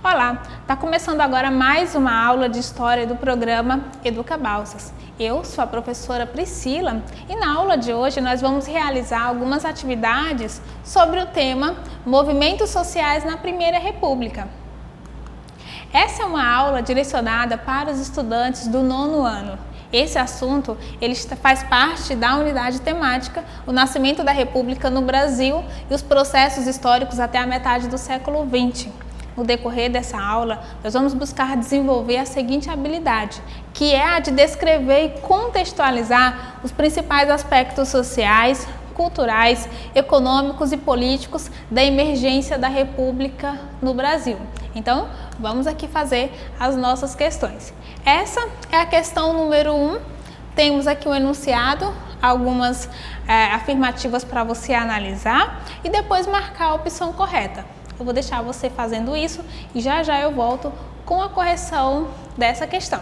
Olá, está começando agora mais uma aula de História do programa Educa Balsas. Eu sou a professora Priscila e na aula de hoje nós vamos realizar algumas atividades sobre o tema Movimentos Sociais na Primeira República. Essa é uma aula direcionada para os estudantes do 9º ano. Esse assunto ele faz parte da unidade temática O Nascimento da República no Brasil e os processos históricos até a metade do século XX. No decorrer dessa aula, nós vamos buscar desenvolver a seguinte habilidade, que é a de descrever e contextualizar os principais aspectos sociais, culturais, econômicos e políticos da emergência da República no Brasil. Então, vamos aqui fazer as nossas questões. Essa é a questão número 1. Temos aqui um enunciado, algumas afirmativas para você analisar e depois marcar a opção correta. Eu vou deixar você fazendo isso e já já eu volto com a correção dessa questão.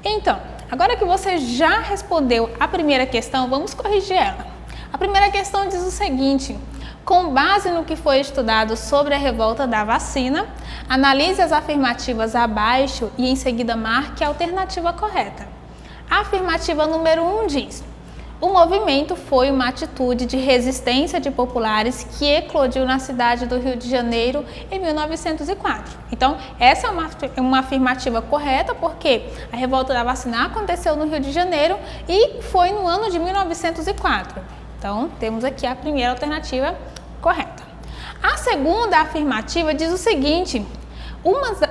Então, agora que você já respondeu a primeira questão, vamos corrigir ela. A primeira questão diz o seguinte: com base no que foi estudado sobre a revolta da vacina, analise as afirmativas abaixo e em seguida marque a alternativa correta. A afirmativa número 1 diz: o movimento foi uma atitude de resistência de populares que eclodiu na cidade do Rio de Janeiro em 1904. Então, essa é uma afirmativa correta porque a revolta da vacina aconteceu no Rio de Janeiro e foi no ano de 1904. Então, temos aqui a primeira alternativa correta. A segunda afirmativa diz o seguinte: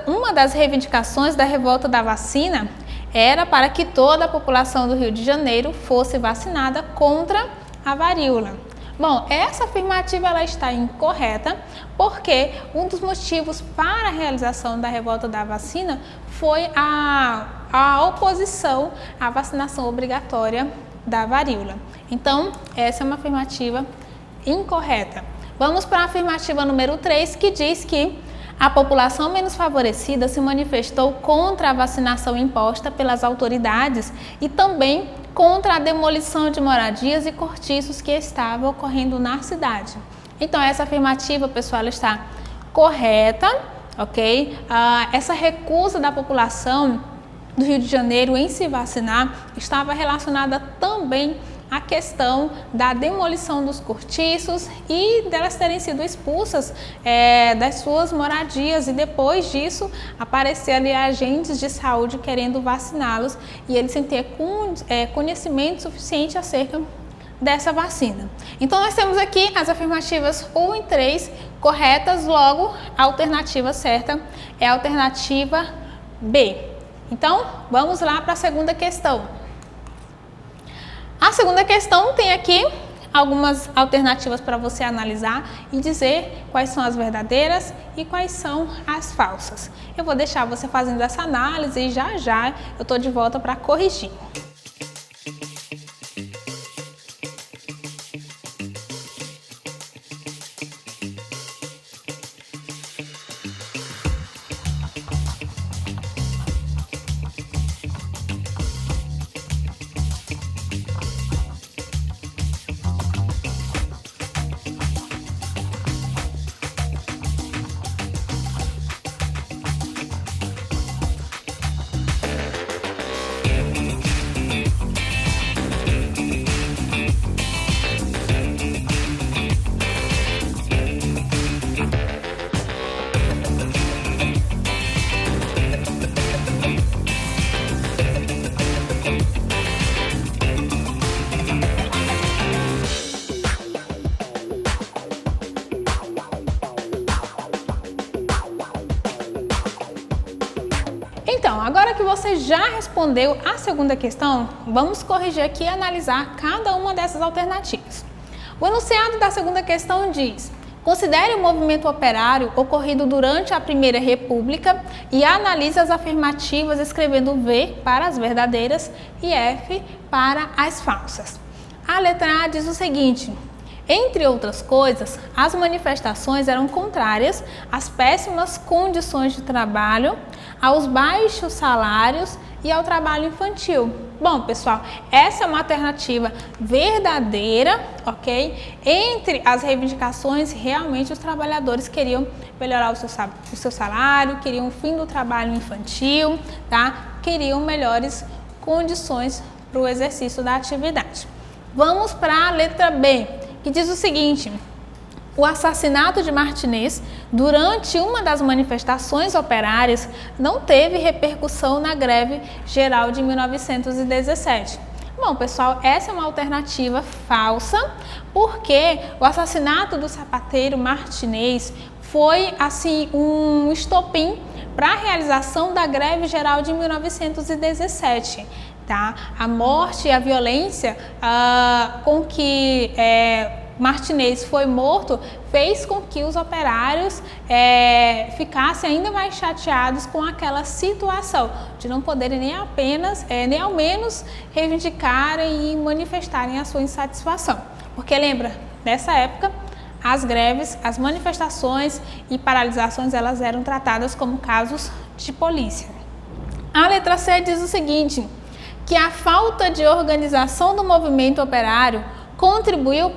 uma das reivindicações da revolta da vacina era para que toda a população do Rio de Janeiro fosse vacinada contra a varíola. Bom, essa afirmativa ela está incorreta porque um dos motivos para a realização da revolta da vacina foi a oposição à vacinação obrigatória da varíola. Então, essa é uma afirmativa incorreta. Vamos para a afirmativa número 3, que diz que a população menos favorecida se manifestou contra a vacinação imposta pelas autoridades e também contra a demolição de moradias e cortiços que estavam ocorrendo na cidade. Então, essa afirmativa, pessoal, está correta, ok? Essa recusa da população do Rio de Janeiro em se vacinar estava relacionada também a questão da demolição dos cortiços e delas terem sido expulsas das suas moradias e depois disso aparecer ali agentes de saúde querendo vaciná-los e eles sem ter conhecimento suficiente acerca dessa vacina. Então nós temos aqui as afirmativas 1 e 3 corretas, logo a alternativa certa é a alternativa B. Então vamos lá para a segunda questão. A segunda questão tem aqui algumas alternativas para você analisar e dizer quais são as verdadeiras e quais são as falsas. Eu vou deixar você fazendo essa análise e já já eu estou de volta para corrigir. Então, agora que você já respondeu a segunda questão, vamos corrigir aqui e analisar cada uma dessas alternativas. O enunciado da segunda questão diz: considere o movimento operário ocorrido durante a Primeira República e analise as afirmativas escrevendo V para as verdadeiras e F para as falsas. A letra A diz o seguinte: entre outras coisas, as manifestações eram contrárias às péssimas condições de trabalho, aos baixos salários e ao trabalho infantil. Bom, pessoal, essa é uma alternativa verdadeira, ok? Entre as reivindicações, realmente os trabalhadores queriam melhorar o seu salário, queriam o fim do trabalho infantil, tá? Queriam melhores condições para o exercício da atividade. Vamos para a letra B, que diz o seguinte: o assassinato de Martinez durante uma das manifestações operárias não teve repercussão na greve geral de 1917. Bom, pessoal, essa é uma alternativa falsa, porque o assassinato do sapateiro Martinez foi, assim, um estopim para a realização da greve geral de 1917. Tá? A morte e a violência com que Martinez foi morto fez com que os operários ficassem ainda mais chateados com aquela situação de não poderem nem ao menos reivindicarem e manifestarem a sua insatisfação. Porque lembra, nessa época, as greves, as manifestações e paralisações, elas eram tratadas como casos de polícia. A letra C diz o seguinte: que a falta de organização do movimento operário contribuiu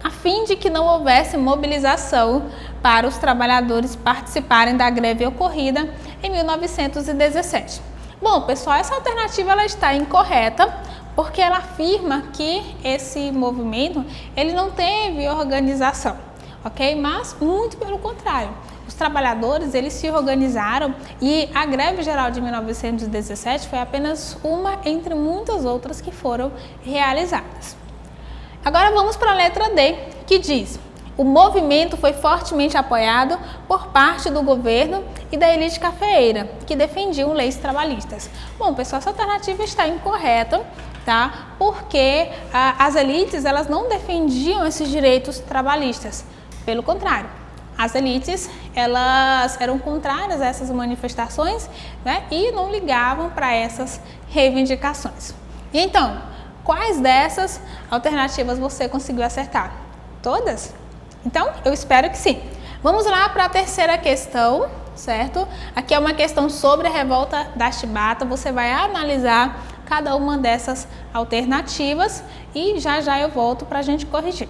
a fim de que não houvesse mobilização para os trabalhadores participarem da greve ocorrida em 1917. Bom, pessoal, essa alternativa ela está incorreta, porque ela afirma que esse movimento ele não teve organização, ok? Mas muito pelo contrário. Os trabalhadores, eles se organizaram e a greve geral de 1917 foi apenas uma entre muitas outras que foram realizadas. Agora vamos para a letra D, que diz: o movimento foi fortemente apoiado por parte do governo e da elite cafeeira, que defendiam leis trabalhistas. Bom, pessoal, essa alternativa está incorreta, tá? Porque as elites, elas não defendiam esses direitos trabalhistas, pelo contrário. As elites, elas eram contrárias a essas manifestações, né, e não ligavam para essas reivindicações. E então, quais dessas alternativas você conseguiu acertar? Todas? Então, eu espero que sim. Vamos lá para a terceira questão, certo? Aqui é uma questão sobre a revolta da Chibata. Você vai analisar cada uma dessas alternativas e já já eu volto para a gente corrigir.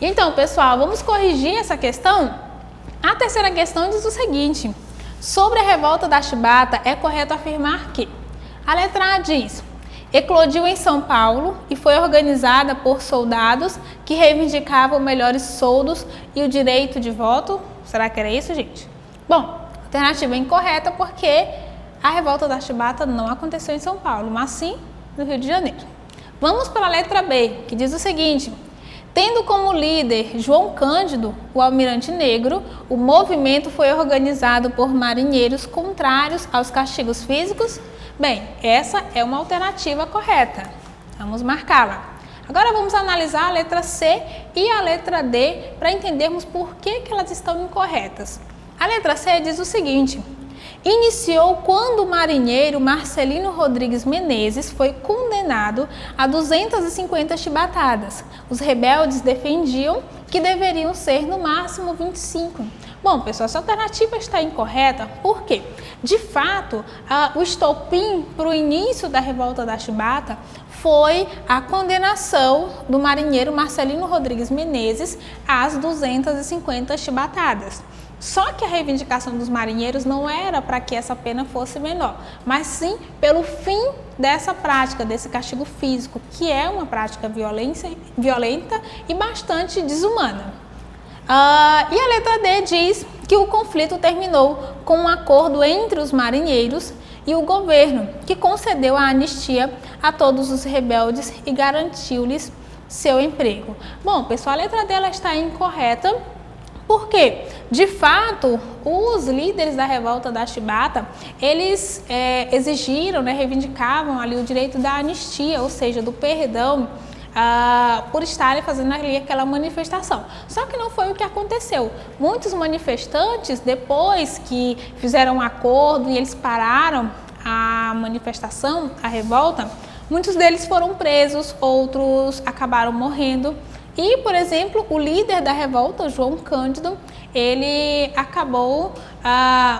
Então, pessoal, vamos corrigir essa questão? A terceira questão diz o seguinte: sobre a revolta da Chibata, é correto afirmar que a letra A diz: eclodiu em São Paulo e foi organizada por soldados que reivindicavam melhores soldos e o direito de voto. Será que era isso, gente? Bom, a alternativa é incorreta porque a revolta da Chibata não aconteceu em São Paulo, mas sim no Rio de Janeiro. Vamos para a letra B, que diz o seguinte: tendo como líder João Cândido, o almirante negro, o movimento foi organizado por marinheiros contrários aos castigos físicos. Bem, essa é uma alternativa correta. Vamos marcá-la. Agora vamos analisar a letra C e a letra D para entendermos por que elas estão incorretas. A letra C diz o seguinte: iniciou quando o marinheiro Marcelino Rodrigues Menezes foi condenado a 250 chibatadas. Os rebeldes defendiam que deveriam ser no máximo 25. Bom, pessoal, essa alternativa está incorreta porque, de fato, o estopim para o início da revolta da chibata foi a condenação do marinheiro Marcelino Rodrigues Menezes às 250 chibatadas. Só que a reivindicação dos marinheiros não era para que essa pena fosse menor, mas sim pelo fim dessa prática, desse castigo físico, que é uma prática violenta e bastante desumana. E a letra D diz que o conflito terminou com um acordo entre os marinheiros e o governo, que concedeu a anistia a todos os rebeldes e garantiu-lhes seu emprego. Bom, pessoal, a letra D ela está incorreta porque, de fato, os líderes da revolta da chibata, eles exigiram, reivindicavam ali o direito da anistia, ou seja, do perdão, por estarem fazendo ali aquela manifestação. Só que não foi o que aconteceu. Muitos manifestantes, depois que fizeram um acordo e eles pararam a manifestação, a revolta, muitos deles foram presos, outros acabaram morrendo. E, por exemplo, o líder da revolta, João Cândido, ele acabou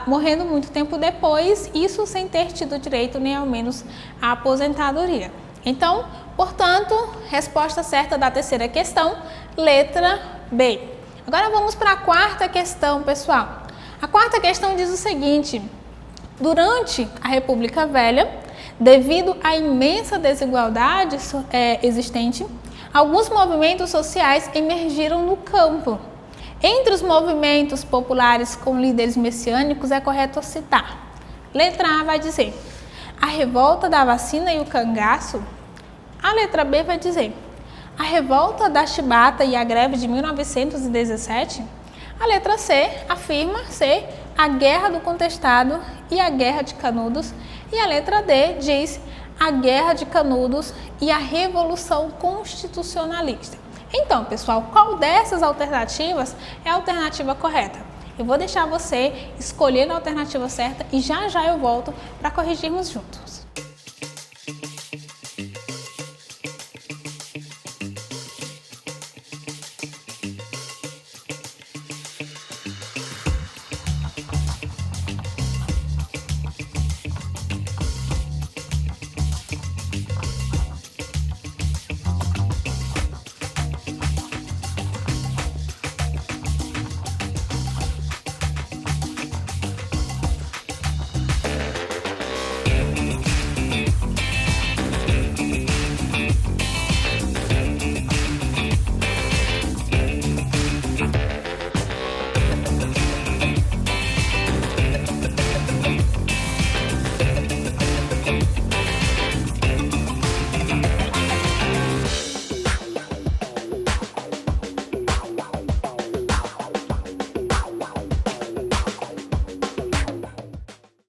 morrendo muito tempo depois, isso sem ter tido direito nem ao menos à aposentadoria. Então, portanto, resposta certa da terceira questão, letra B. Agora vamos para a quarta questão, pessoal. A quarta questão diz o seguinte: durante a República Velha, devido à imensa desigualdade existente, alguns movimentos sociais emergiram no campo. Entre os movimentos populares com líderes messiânicos é correto citar. Letra A vai dizer a revolta da vacina e o cangaço. A letra B vai dizer a revolta da chibata e a greve de 1917. A letra C afirma ser a guerra do contestado e a guerra de Canudos. E a letra D diz a guerra de Canudos e a revolução constitucionalista. Então, pessoal, qual dessas alternativas é a alternativa correta? Eu vou deixar você escolher a alternativa certa e já já eu volto para corrigirmos juntos.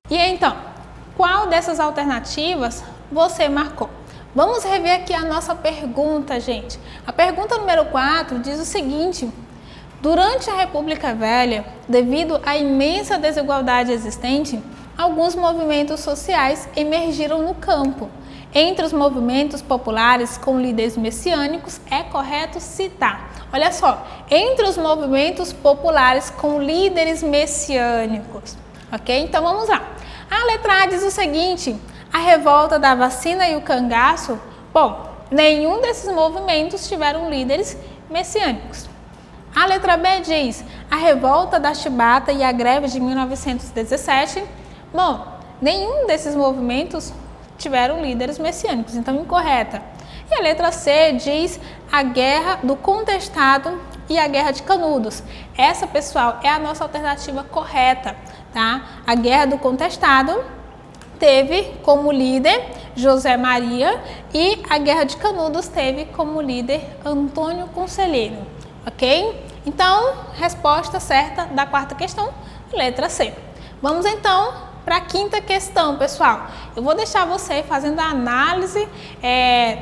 E então, qual dessas alternativas você marcou? Vamos rever aqui a nossa pergunta, gente. A pergunta número 4 diz o seguinte: durante a República Velha, devido à imensa desigualdade existente, alguns movimentos sociais emergiram no campo. Entre os movimentos populares com líderes messiânicos, é correto citar. Olha só, entre os movimentos populares com líderes messiânicos. Ok? Então vamos lá. A letra A diz o seguinte: a revolta da vacina e o cangaço. Bom, nenhum desses movimentos tiveram líderes messiânicos. A letra B diz a revolta da chibata e a greve de 1917. Bom, nenhum desses movimentos tiveram líderes messiânicos, então incorreta. E a letra C diz a guerra do contestado e a guerra de Canudos. Essa, pessoal, é a nossa alternativa correta, tá? A guerra do contestado teve como líder José Maria e a guerra de Canudos teve como líder Antônio Conselheiro, ok? Então, resposta certa da quarta questão, letra C. Vamos então para a quinta questão, pessoal. Eu vou deixar você fazendo a análise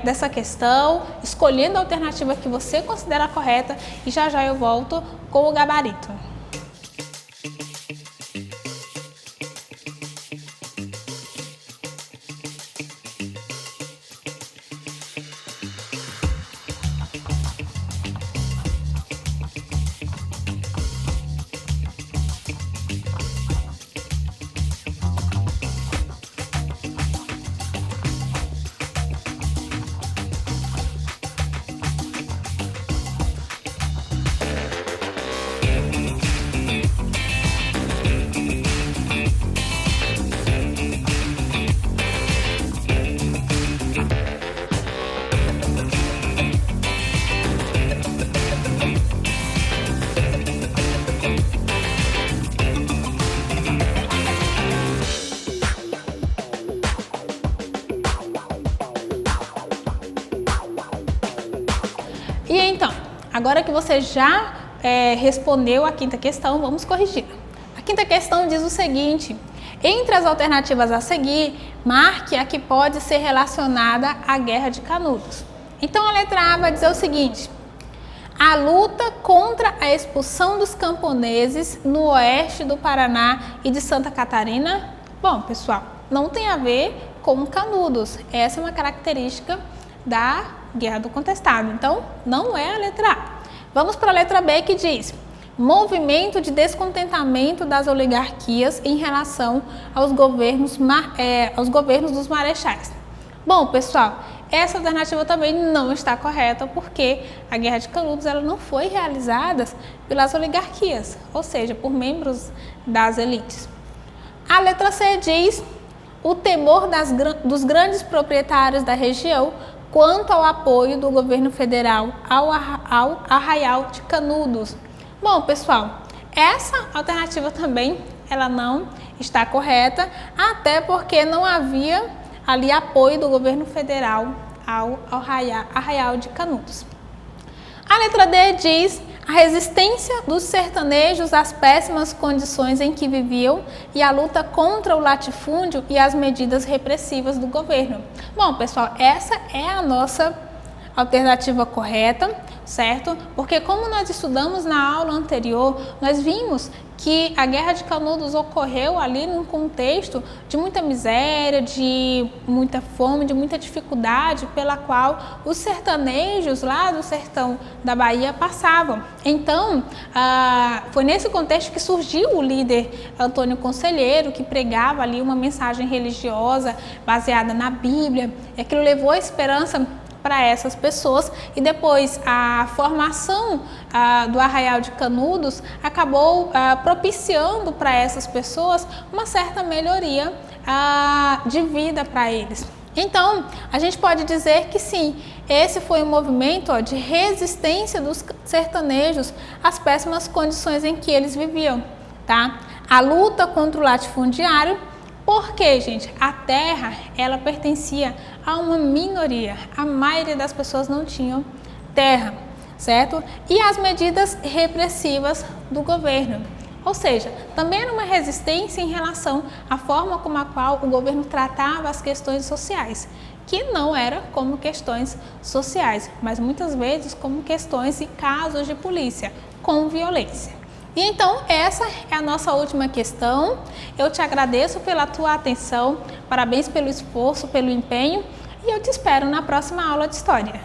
dessa questão, escolhendo a alternativa que você considera correta e já já eu volto com o gabarito. agora que você já respondeu a quinta questão, vamos corrigir. A quinta questão diz o seguinte: entre as alternativas a seguir, marque a que pode ser relacionada à Guerra de Canudos. Então a letra A vai dizer o seguinte: a luta contra a expulsão dos camponeses no oeste do Paraná e de Santa Catarina. Bom, pessoal, não tem a ver com Canudos. Essa é uma característica da Guerra do Contestado. Então, não é a letra A. Vamos para a letra B, que diz: movimento de descontentamento das oligarquias em relação aos governos dos marechais. Bom, pessoal, essa alternativa também não está correta, porque a Guerra de Canudos ela não foi realizada pelas oligarquias, ou seja, por membros das elites. A letra C diz: o temor dos grandes proprietários da região quanto ao apoio do governo federal ao Arraial de Canudos. Bom, pessoal, essa alternativa também ela não está correta, até porque não havia ali apoio do governo federal ao Arraial de Canudos. A letra D diz: a resistência dos sertanejos às péssimas condições em que viviam e a luta contra o latifúndio e as medidas repressivas do governo. Bom, pessoal, essa é a nossa alternativa correta, certo? Porque como nós estudamos na aula anterior, nós vimos que a Guerra de Canudos ocorreu ali num contexto de muita miséria, de muita fome, de muita dificuldade pela qual os sertanejos lá do sertão da Bahia passavam. Então, foi nesse contexto que surgiu o líder Antônio Conselheiro, que pregava ali uma mensagem religiosa baseada na Bíblia, e aquilo levou a esperança para essas pessoas, e depois a formação do Arraial de Canudos acabou propiciando para essas pessoas uma certa melhoria de vida para eles. Então, a gente pode dizer que sim, esse foi um movimento de resistência dos sertanejos às péssimas condições em que eles viviam, tá? A luta contra o latifundiário. Porque, gente, a terra, ela pertencia a uma minoria. A maioria das pessoas não tinham terra, certo? E as medidas repressivas do governo. Ou seja, também era uma resistência em relação à forma como a qual o governo tratava as questões sociais, que não era como questões sociais, mas muitas vezes como questões e casos de polícia, com violência. E então, essa é a nossa última questão. Eu te agradeço pela tua atenção, parabéns pelo esforço, pelo empenho, e eu te espero na próxima aula de História.